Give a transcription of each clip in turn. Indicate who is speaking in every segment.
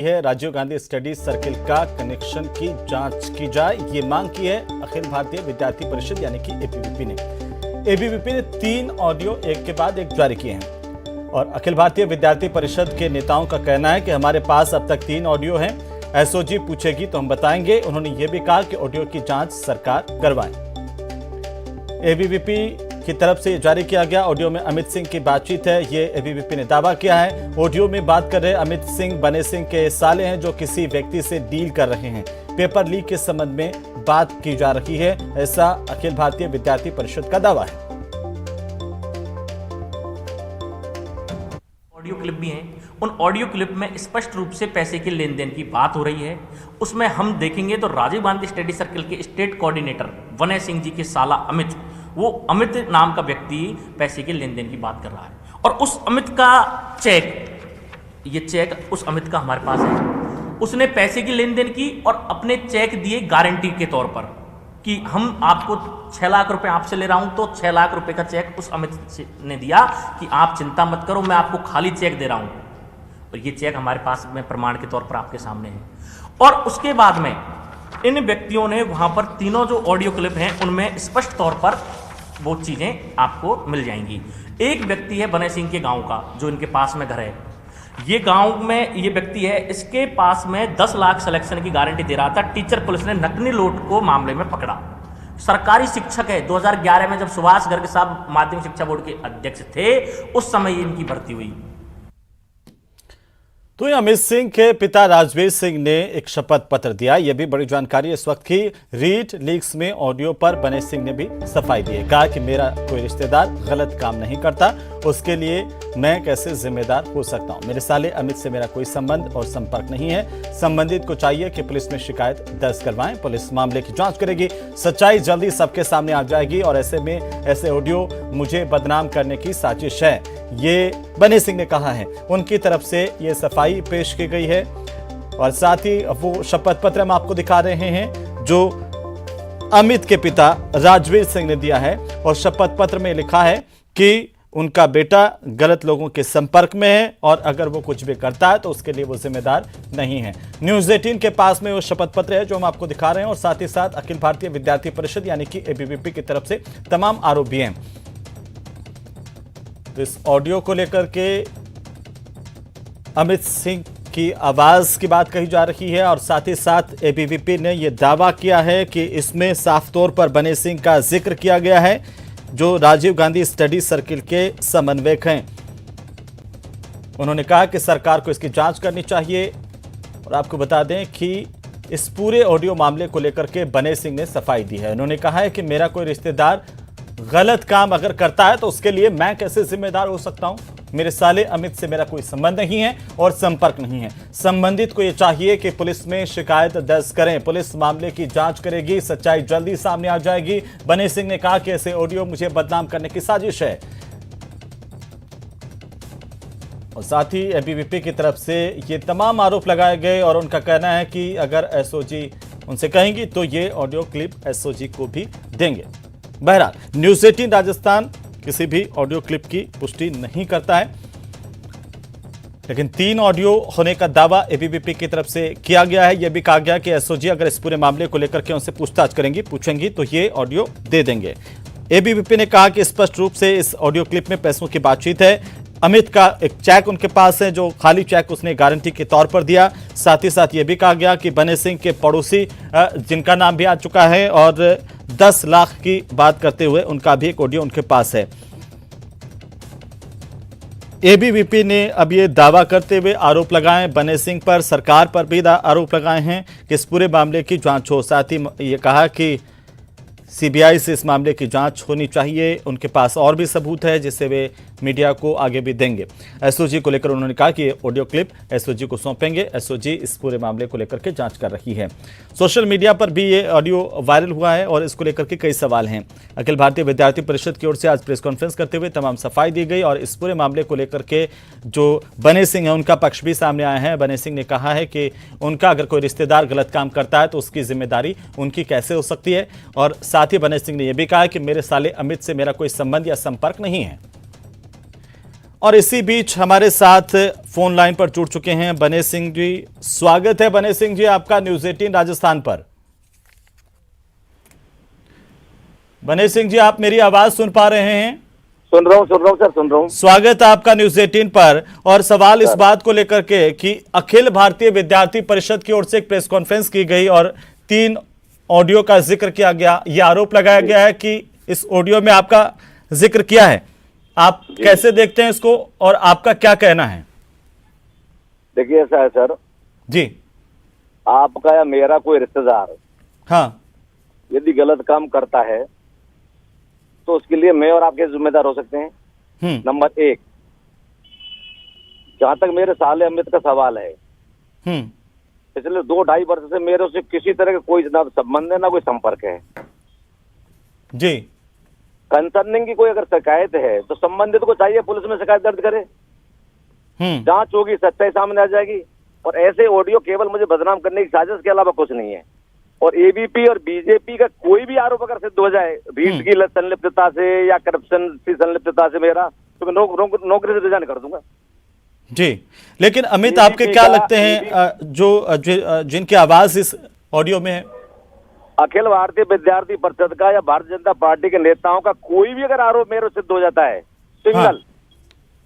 Speaker 1: है Rajiv Gandhi study circle का connection की जांच की जाए, ये मांग की है अखिल भारतीय विद्यार्थी परिषद यानी कि एबीवीपी ने। एबीवीपी ने 3 ऑडियो एक के बाद एक जारी किए हैं और अखिल भारतीय विद्यार्थी परिषद के नेताओं का कहना है कि हमारे पास अब तक 3 ऑडियो हैं, एसओजी पूछेगी तो हम बताएंगे। उन्होंने ये भी कहा कि ऑडियो की जांच सरकार करवाए। एबीवीपी की तरफ से जारी किया गया ऑडियो में अमित सिंह की बातचीत है, ये एबीवीपी ने दावा किया है। ऑडियो में बात कर रहे अमित सिंह बने सिंह के साले हैं जो किसी व्यक्ति से डील कर रहे हैं। पेपर लीक के संबंध में बात की जा रही है, ऐसा अखिल भारतीय विद्यार्थी परिषद का दावा है।
Speaker 2: ऑडियो क्लिप भी हैं, उन ऑडियो क्लिप में स्पष्ट रूप से पैसे के लेन देन की बात हो रही है। उसमें हम देखेंगे तो राजीव गांधी स्टडी सर्किल के स्टेट कोऑर्डिनेटर वनय सिंह जी के साला अमित, वो अमित नाम का व्यक्ति पैसे के लेन देन की बात कर रहा है और उस अमित का चेक, ये चेक उस अमित का हमारे पास है। उसने पैसे की लेन देन की और अपने चेक दिए गारंटी के तौर पर कि हम आपको 6 लाख रुपए आपसे ले रहा हूं, तो 6 लाख रुपए का चेक उस अमित ने दिया कि आप चिंता मत करो, मैं आपको खाली चेक दे रहा हूं। और ये चेक हमारे पास में प्रमाण के तौर पर आपके सामने है। और उसके बाद में इन व्यक्तियों ने वहां पर तीनों जो ऑडियो क्लिप हैं उनमें स्पष्ट तौर पर वो चीजें आपको मिल जाएंगी। एक व्यक्ति है बने सिंह के गांव का, जो इनके पास में घर है। ये गांव में ये व्यक्ति है, इसके पास में 10 लाख सिलेक्शन की गारंटी दे रहा था। टीचर पुलिस ने नकली नोट को मामले में पकड़ा। सरकारी शिक्षक है, 2011 में जब सुभाष गर्ग साहब माध्यमिक शिक्षा बोर्ड के अध्यक्ष थे, उस समय इनकी भर्ती हुई।
Speaker 1: तो अमित सिंह के पिता राजवीर सिंह ने एक शपथ पत्र दिया, यह भी बड़ी जानकारी इस वक्त की। रीड लीक्स में ऑडियो पर बने सिंह ने भी सफाई दी है, कहा कि मेरा कोई रिश्तेदार गलत काम नहीं करता, उसके लिए मैं कैसे जिम्मेदार हो सकता हूं। मेरे साले अमित से मेरा कोई संबंध और संपर्क नहीं है। संबंधित को चाहिए कि पुलिस में शिकायत दर्ज करवाएं, पुलिस मामले की जांच करेगी, सच्चाई जल्दी सबके सामने आ जाएगी और ऐसे में ऐसे ऑडियो मुझे बदनाम करने की साजिश है, ये बने सिंह ने कहा है। उनकी तरफ से ये सफाई पेश की गई है और साथ ही वो शपथ पत्र हम आपको दिखा रहे हैं जो अमित के पिता राजवीर सिंह ने दिया है। और शपथ पत्र में लिखा है कि उनका बेटा गलत लोगों के संपर्क में है और अगर वो कुछ भी करता है तो उसके लिए वो जिम्मेदार नहीं है। न्यूज़ 18 के पास में वो शपथ पत्र है जो हम आपको दिखा रहे हैं और साथ ही साथ अखिल भारतीय विद्यार्थी परिषद यानी कि एबीवीपी की तरफ से तमाम आरोप भी हैं। तो इस ऑडियो को लेकर के अमित सिंह की आवाज की बात कही जा रही है और साथ ही साथ एबीवीपी ने यह दावा किया है कि इसमें साफ तौर पर बने सिंह का जिक्र किया गया है जो राजीव गांधी स्टडी सर्किल के समन्वयक हैं। उन्होंने कहा कि सरकार को इसकी जांच करनी चाहिए और आपको बता दें कि इस पूरे ऑडियो मामले को लेकर के बने सिंह ने सफाई दी है। उन्होंने कहा है कि मेरा कोई रिश्तेदार गलत काम अगर करता है तो उसके लिए मैं कैसे जिम्मेदार हो सकता हूं। मेरे साले अमित से मेरा कोई संबंध नहीं है और संपर्क नहीं है। संबंधित को यह चाहिए कि पुलिस में शिकायत दर्ज करें, पुलिस मामले की जांच करेगी, सच्चाई जल्दी सामने आ जाएगी। बने सिंह ने कहा कि ऐसे ऑडियो मुझे बदनाम करने की साजिश है। और साथ ही एबीवीपी की तरफ से ये तमाम आरोप लगाए गए और उनका कहना है कि अगर एसओजी उनसे कहेंगी तो ये ऑडियो क्लिप एसओजी को भी देंगे। बहरहाल न्यूज़ 18 राजस्थान किसी भी ऑडियो क्लिप की पुष्टि नहीं करता है, लेकिन 3 ऑडियो होने का दावा एबीवीपी की तरफ से किया गया है। यह भी कहा गया कि एसओजी अगर इस पूरे मामले को लेकर के उनसे पूछताछ पूछेंगी तो ये ऑडियो दे देंगे। एबीवीपी ने कहा कि स्पष्ट रूप से इस ऑडियो क्लिप में पैसों की बातचीत है। अमित का एक चेक उनके पास है जो खाली चेक उसने गारंटी के तौर पर दिया। साथ ही साथ ये भी कहा गया कि बने सिंह के पड़ोसी जिनका नाम भी आ चुका है और 10 लाख की बात करते हुए उनका भी एक ऑडियो उनके पास है। एबीवीपी ने अब ये दावा करते हुए आरोप लगाए बने सिंह पर, सरकार पर भी आरोप लगाए हैं कि इस पूरे मामले की जांच हो। साथ ही ये कहा कि सीबीआई से इस मामले की जांच होनी चाहिए। उनके पास और भी सबूत है जिससे वे मीडिया को आगे भी देंगे। एसओजी को लेकर उन्होंने कहा कि ये ऑडियो क्लिप एसओजी को सौंपेंगे। एसओजी इस पूरे मामले को लेकर के जांच कर रही है। सोशल मीडिया पर भी ये ऑडियो वायरल हुआ है और इसको लेकर के कई सवाल हैं। अखिल भारतीय विद्यार्थी परिषद की ओर से आज प्रेस कॉन्फ्रेंस करते हुए तमाम सफाई दी गई और इस पूरे मामले को लेकर के जो बने सिंह है उनका पक्ष भी सामने आया है। बने सिंह ने कहा है कि उनका अगर कोई रिश्तेदार गलत काम करता है तो उसकी जिम्मेदारी उनकी कैसे हो सकती है। और साथ ही बने सिंह ने यह भी कहा कि मेरे साले अमित से मेरा कोई संबंध या संपर्क नहीं है। और इसी बीच हमारे साथ फोन लाइन पर जुड़ चुके हैं बने सिंह जी। स्वागत है बने सिंह जी आपका न्यूज 18 राजस्थान पर। बने सिंह जी, आप मेरी आवाज सुन पा रहे हैं?
Speaker 3: सुन रहा हूँ सर, सुन रहा हूँ।
Speaker 1: स्वागत है आपका न्यूज 18 पर। और सवाल इस बात को लेकर के कि अखिल भारतीय विद्यार्थी परिषद की ओर से एक प्रेस कॉन्फ्रेंस की गई और 3 ऑडियो का जिक्र किया गया। यह आरोप लगाया गया है कि इस ऑडियो में आपका जिक्र किया है। आप कैसे देखते हैं इसको और आपका क्या कहना है?
Speaker 3: देखिए ऐसा है सर
Speaker 1: जी,
Speaker 3: आपका या मेरा कोई रिश्तेदार
Speaker 1: हाँ,
Speaker 3: यदि गलत काम करता है तो उसके लिए मैं और आपके जिम्मेदार हो सकते हैं। नंबर 1, जहां तक मेरे साले अमित का सवाल है, पिछले 2-2.5 वर्ष से मेरे से किसी तरह का कोई ना संबंध है ना कोई संपर्क है
Speaker 1: जी।
Speaker 3: कंसर्निंग की कोई अगर शिकायत है तो संबंधित को चाहिए पुलिस में शिकायत दर्ज करे, जांच होगी, सच्चाई सामने आ जाएगी। और ऐसे ऑडियो केवल मुझे बदनाम करने की साजिश के अलावा कुछ नहीं है। और एबीपी और बीजेपी का कोई भी आरोप अगर सिद्ध हो जाए रीट की संलिप्तता से या करप्शन की संलिप्तता से मेरा, तो मैं नौकरी से रिजाइन कर दूंगा
Speaker 1: जी। लेकिन अमित, आपके क्या लगते हैं जिनकी आवाज इस ऑडियो में है?
Speaker 3: अखिल भारतीय विद्यार्थी परिषद का या भारतीय जनता पार्टी के नेताओं का कोई भी अगर आरोप मेरे सिद्ध हो जाता है सिंगल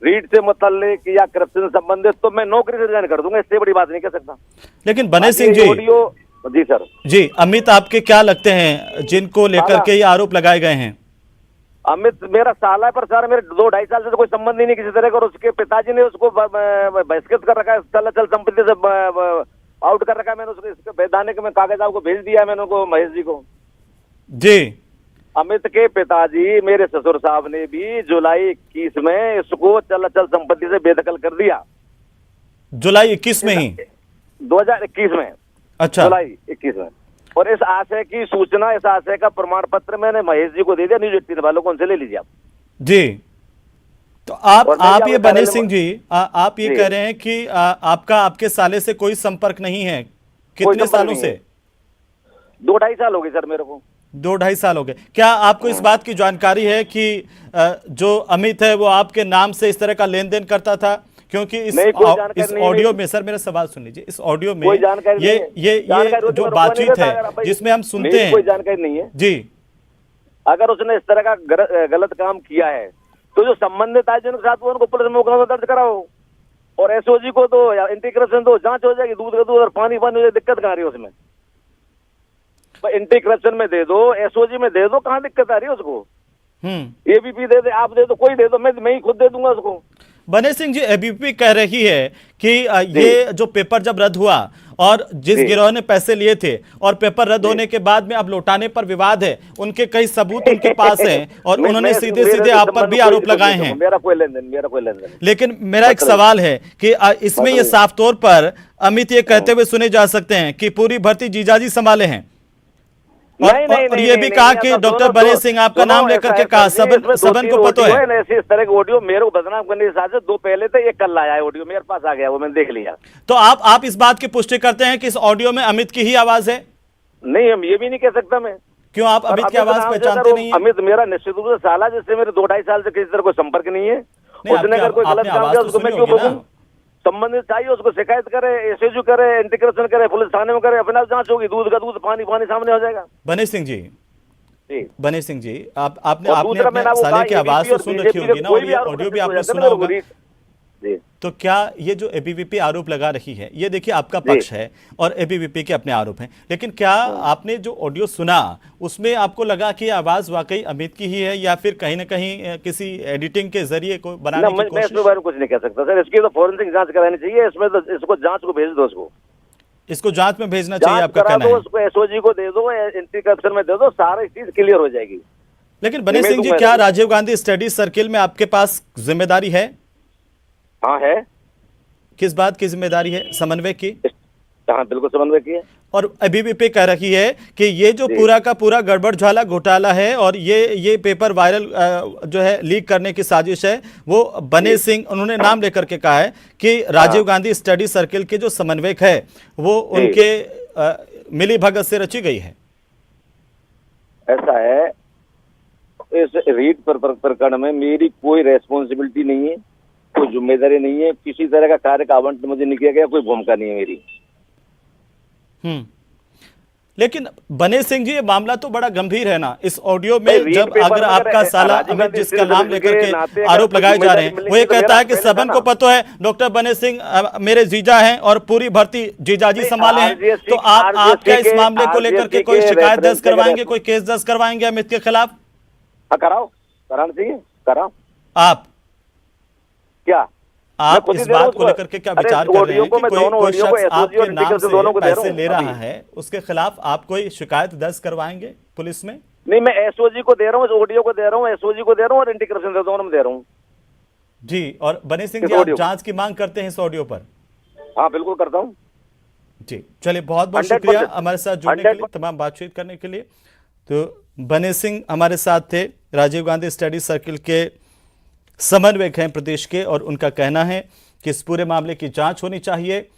Speaker 3: रीट से मुतल्लिक या करप्शन से संबंधित, तो मैं नौकरी से रिजाइन कर दूंगा। इससे बड़ी बात नहीं कह सकता।
Speaker 1: लेकिन बने सिंह जी,
Speaker 3: ऑडियो जी सर
Speaker 1: जी, अमित आपके क्या लगते हैं जिनको लेकर के ये आरोप लगाए गए हैं?
Speaker 3: अमित मेरा साला है, पर सर मेरे 2-2.5 साल से तो कोई संबंध ही नहीं किसी तरह का। और उसके पिताजी ने उसको बहिष्कृत कर रखा है, चल संपत्ति से आउट कर रखा है। मैंने उसको वैधानिक में कागज आपको भेज दिया है मैंने उनको, महेश जी को
Speaker 1: जी।
Speaker 3: अमित के पिताजी मेरे ससुर साहब ने भी जुलाई 21 में इसको चल संपत्ति से बेदखल कर दिया।
Speaker 1: जुलाई 21 में ही?
Speaker 3: 2021 में।
Speaker 1: अच्छा,
Speaker 3: जुलाई 21 में। और इस आशय की सूचना, इस आशय का प्रमाण पत्र मैंने महेश जी को दे दिया, न्यूज 18 वालों को, उनसे ले लीजिए आप
Speaker 1: जी। तो आप ये बने सिंह जी, आप ये कह रहे हैं कि आपका आपके साले से कोई संपर्क नहीं है? कितने सालों से?
Speaker 3: 2-2.5 साल हो गए सर मेरे को।
Speaker 1: 2-2.5 साल हो गए। क्या आपको इस बात की जानकारी है कि जो अमित है वो आपके नाम से इस तरह का लेन देन करता था? क्योंकि इस ऑडियो में, सर मेरा सवाल सुन लीजिए, इस ऑडियो में ये जो बातचीत है जिसमें हम सुनते हैं,
Speaker 3: कोई जानकारी नहीं है
Speaker 1: जी।
Speaker 3: अगर उसने इस तरह का गलत काम किया है तो जो संबंधित है जिनके साथ वो उनको पुलिस में मुकदमा दर्ज कराओ और एसओजी को दो या इंटीग्रेशन दो, जांच हो जाएगी। दूध का दूध और पानी हो जाए, दिक्कत कहाँ आ रही है उसमें? इंटीग्रेशन में दे दो, एसओजी में दे दो, कहाँ दिक्कत आ रही है उसको? एबीपी दे दे, आप दे दो, कोई दे दो, मैं ही खुद दे दूंगा उसको।
Speaker 1: बने सिंह जी, एबीपी कह रही है कि ये जो पेपर जब रद्द हुआ और जिस गिरोह ने पैसे लिए थे और पेपर रद्द होने के बाद में अब लौटाने पर विवाद है, उनके कई सबूत उनके पास हैं और उन्होंने सीधे सीधे आप पर भी आरोप लगाए हैं।
Speaker 3: मेरा कोई लेन देन।
Speaker 1: लेकिन मेरा एक सवाल है कि इसमें ये साफ तौर पर अमित ये कहते हुए सुने जा सकते हैं कि पूरी भर्ती जीजाजी संभाले हैं और ये भी कहा कि डॉक्टर बने सिंह आपका नाम लेकर के कहा, सबन को पता है।
Speaker 3: ऐसे इस तरह के ऑडियो मेरे को बदनाम करने की साजिश 2 पहले थे, 1 कल आया है ऑडियो मेरे पास आ गया, वो मैंने देख लिया।
Speaker 1: तो आप इस बात की पुष्टि करते हैं कि इस ऑडियो में अमित की ही आवाज है?
Speaker 3: नहीं, हम ये भी नहीं कह सकता मैं।
Speaker 1: क्यों आप अमित की आवाज पहचानते नहीं?
Speaker 3: अमित मेरा निश्चित रूप से साला, जिससे मेरे 2-2.5 साल से किसी तरह कोई संपर्क नहीं है। उसने अगर कोई गलत काम किया उसको मैं क्यों बोलूं? संबंधित चाहिए उसको शिकायत करे, एसएसयू करे, इंटीग्रेशन करे, पुलिस थाने में करे, अपने आप जांच होगी, दूध का दूध, पानी सामने हो जाएगा।
Speaker 1: बने सिंह जी, बने सिंह जी, आपने अपने साले की आवाज तो सुन रखी होगी ना, और ये ऑडियो भी आपने सुना होगा। तो क्या ये जो एबीवीपी आरोप लगा रही है, ये देखिए आपका पक्ष है और एबीवीपी के अपने आरोप हैं, लेकिन क्या आपने जो ऑडियो सुना उसमें आपको लगा कि आवाज वाकई अमित की ही है या फिर कहीं ना कहीं किसी एडिटिंग के जरिए को बनाने की कोशिश?
Speaker 3: मैं इसके बारे में कुछ नहीं कह सकता सर। इसकी तो फॉरेंसिक जांच करानी चाहिए। इसमें तो इसको जांच को भेज दो,
Speaker 1: इसको जांच में भेजना चाहिए, आपका कहना है?
Speaker 3: उसको एसओजी को दे दो, इंटीग्रेशन में दे दो, सारी चीज क्लियर हो जाएगी।
Speaker 1: लेकिन बने सिंह जी, क्या राजीव गांधी स्टडी सर्किल में आपके पास जिम्मेदारी है?
Speaker 3: हाँ है।
Speaker 1: किस बात की जिम्मेदारी है? समन्वय की?
Speaker 3: हाँ बिल्कुल समन्वय की है।
Speaker 1: और एबीवीपी कह रही है कि ये जो पूरा का पूरा गड़बड़ झाला घोटाला है और ये पेपर वायरल जो है लीक करने की साजिश है, वो बने सिंह, उन्होंने नाम लेकर के कहा है कि राजीव गांधी स्टडी सर्किल के जो समन्वयक है वो उनके मिली भगत से रची गई है।
Speaker 3: ऐसा है, इस रीट प्रकरण में मेरी कोई रेस्पॉन्सिबिलिटी नहीं है, कोई जिम्मेदारी नहीं है, किसी तरह का कार्य का आवंटन मुझे नहीं किया गया, कोई भूमिका नहीं है मेरी।
Speaker 1: लेकिन बने सिंह जी, ये मामला तो बड़ा गंभीर है ना। इस ऑडियो
Speaker 3: भाई,
Speaker 1: में
Speaker 3: रीड
Speaker 1: जब
Speaker 3: पेपर
Speaker 1: अगर
Speaker 3: में
Speaker 1: आपका
Speaker 3: अगर
Speaker 1: साला
Speaker 3: राजीव
Speaker 1: अमित
Speaker 3: गांधी
Speaker 1: जिसका नाम लेकर
Speaker 3: के
Speaker 1: के
Speaker 3: नाते
Speaker 1: आरोप
Speaker 3: अगर
Speaker 1: लगाए जा रहे हैं,
Speaker 3: जिम्मेदारी
Speaker 1: वो ये
Speaker 3: मिलेगी तो
Speaker 1: कहता है
Speaker 3: मेरा
Speaker 1: कि
Speaker 3: पहले था
Speaker 1: सबन
Speaker 3: ना।
Speaker 1: को पता है डॉक्टर बने सिंह मेरे जीजा हैं और पूरी भर्ती जीजाजी संभाले हैं,
Speaker 3: RGSC
Speaker 1: तो आप क्या इस मामले को लेकर के कोई
Speaker 3: RGSC
Speaker 1: शिकायत दर्ज
Speaker 3: रेफरेंस
Speaker 1: करवाएंगे,
Speaker 3: वगैरह-
Speaker 1: कोई केस दर्ज करवाएंगे अमित के खिलाफ?
Speaker 3: हाँ, कराओ, कराना चाहिए, कराओ।
Speaker 1: आप
Speaker 3: क्या मैं
Speaker 1: आप
Speaker 3: खुद ही
Speaker 1: इस
Speaker 3: दे रहा हूँ
Speaker 1: बात को
Speaker 3: उसको।
Speaker 1: लेकर के क्या
Speaker 3: अरे
Speaker 1: विचार कर रहे
Speaker 3: ऑडियो
Speaker 1: हैं
Speaker 3: को
Speaker 1: कि
Speaker 3: मैं
Speaker 1: कोई
Speaker 3: दोनों
Speaker 1: कोई
Speaker 3: ऑडियो को
Speaker 1: शख्स
Speaker 3: SOG
Speaker 1: आपके
Speaker 3: और
Speaker 1: नाम
Speaker 3: इंडिकेटर
Speaker 1: से
Speaker 3: दोनों को दे रहा
Speaker 1: पैसे
Speaker 3: हूँ
Speaker 1: ले रहा
Speaker 3: अभी।
Speaker 1: है, उसके खिलाफ आप कोई शिकायत दर्ज करवाएंगे पुलिस में?
Speaker 3: नहीं, मैं एसओजी को दे रहा हूँ, ऑडियो को दे रहा हूँ, एसओजी को दे रहा हूँ और इंटीग्रेशन दोनों में दे रहा हूँ
Speaker 1: जी। और बने सिंह
Speaker 3: किस
Speaker 1: जी, आप
Speaker 3: ऑडियो?
Speaker 1: जांच की मांग करते हैं इस ऑडियो पर?
Speaker 3: हाँ, बिल्कुल करता हूँ।
Speaker 1: जी, चलिए, बहुत बहुत
Speaker 3: 100%
Speaker 1: शुक्रिया हमारे साथ जुड़ने के लिए,
Speaker 3: 100%
Speaker 1: तमाम बातचीत करने के लिए। तो बने सिंह हमारे साथ थे, राजीव गांधी स्टडी सर्किल के समन्वयक हैं प्रदेश के, और उनका कहना है कि इस पूरे मामले की जांच होनी चाहिए।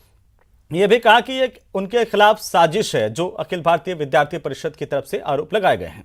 Speaker 1: ये भी कहा कि ये उनके खिलाफ साजिश है जो अखिल भारतीय विद्यार्थी परिषद की तरफ से आरोप लगाए गए हैं।